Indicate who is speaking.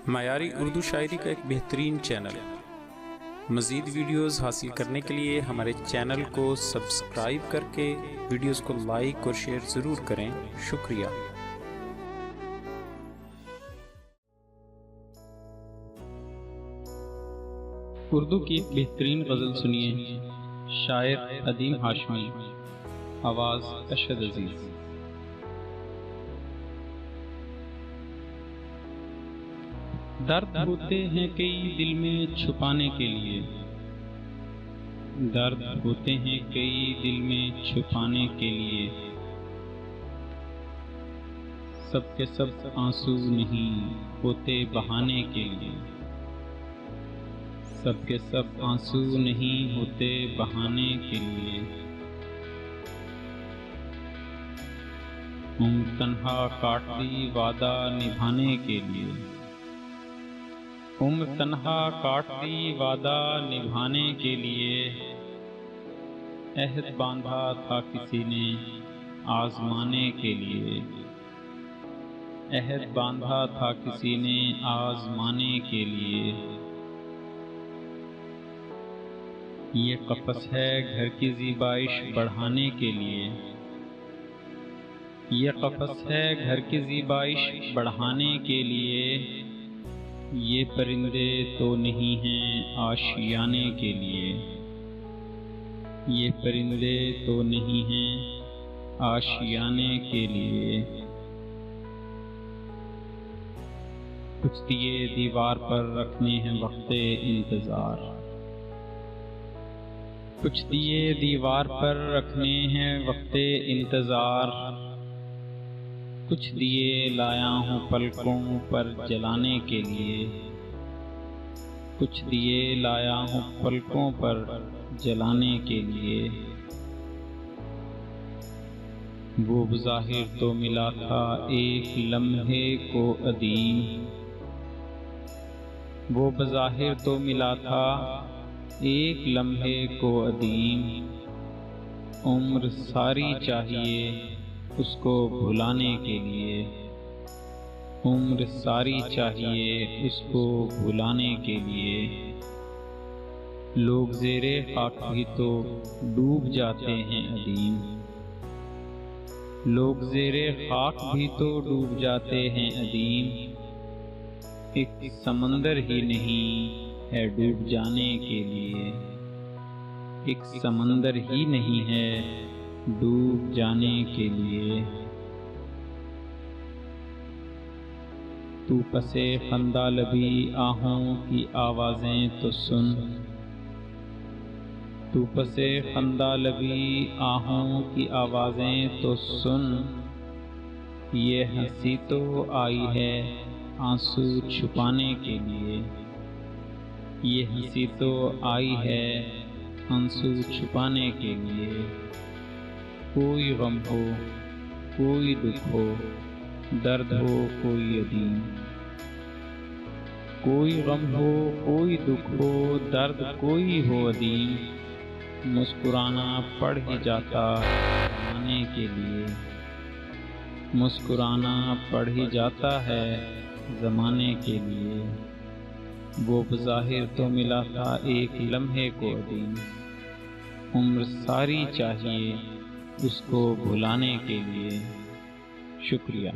Speaker 1: معیاری اردو شاعری کا ایک بہترین چینل۔ مزید ویڈیوز حاصل کرنے کے لیے ہمارے چینل کو سبسکرائب کر کے ویڈیوز کو لائک اور شیئر ضرور کریں۔ شکریہ۔
Speaker 2: اردو کی ایک بہترین غزل سنیے، شاعر عدیم ہاشمی، آواز اشہد عزیز۔ درد ہوتے ہیں کئی دل میں چھپانے کے لیے، درد ہوتے ہیں کئی دل میں چھپانے کے لیے، سب کے سب آنسو نہیں ہوتے بہانے کے لیے، سب کے سب آنسو نہیں ہوتے بہانے کے لیے، عمر تنہا کاٹ دی وعدہ نبھانے کے لیے، عمر تنہا کاٹ دی وعدہ نبھانے کے لیے، عہد باندھا تھا کسی نے آزمانے کے لیے، عہد باندھا تھا کسی نے آزمانے کے لیے، یہ قفس ہے گھر کی زیبائش بڑھانے کے لیے، یہ قفس ہے گھر کی زیبائش بڑھانے کے لیے، یہ پرندے تو نہیں ہیں آشیانے کے لیے، یہ پرندے تو نہیں ہیں آشیانے کے لیے، کچھ دیے دیوار پر رکھنے ہیں وقت انتظار، کچھ دیے دیوار پر رکھنے ہیں وقت انتظار، کچھ دیے لایا ہوں پلکوں پر جلانے کے لیے، کچھ دیے لایا ہوں پلکوں پر جلانے کے لیے، وہ بظاہر تو ملا تھا ایک لمحے کو عدیم، وہ بظاہر تو ملا تھا ایک لمحے کو عدیم، عمر ساری چاہیے اس کو بھلانے کے لیے، عمر ساری چاہیے اس کو بھلانے کے لیے، لوگ زیر خاک بھی تو ڈوب جاتے ہیں عدیم، لوگ زیر خاک بھی تو ڈوب جاتے ہیں عدیم، ایک سمندر ہی نہیں ہے ڈوب جانے کے لیے، ایک سمندر ہی نہیں ہے ڈوب جانے کے لیے، تو پسے خندہ لبی آہوں کی آوازیں تو سن، تو پسے خندہ لبی آہوں کی آوازیں تو سن، یہ ہنسی تو آئی ہے آنسو چھپانے کے لیے، یہ ہنسی تو آئی ہے آنسو چھپانے کے لیے، کوئی غم ہو کوئی دکھ ہو درد ہو کوئی عدیم، کوئی غم ہو کوئی دکھ ہو درد کوئی ہو عدیم، مسکرانا پڑ ہی جاتا زمانے کے لیے، مسکرانا پڑ ہی جاتا ہے زمانے کے لیے، وہ بظاہر تو ملا تھا ایک لمحے کو عدیم، عمر ساری چاہیے اس کو بھلانے کے لیے۔ شکریہ۔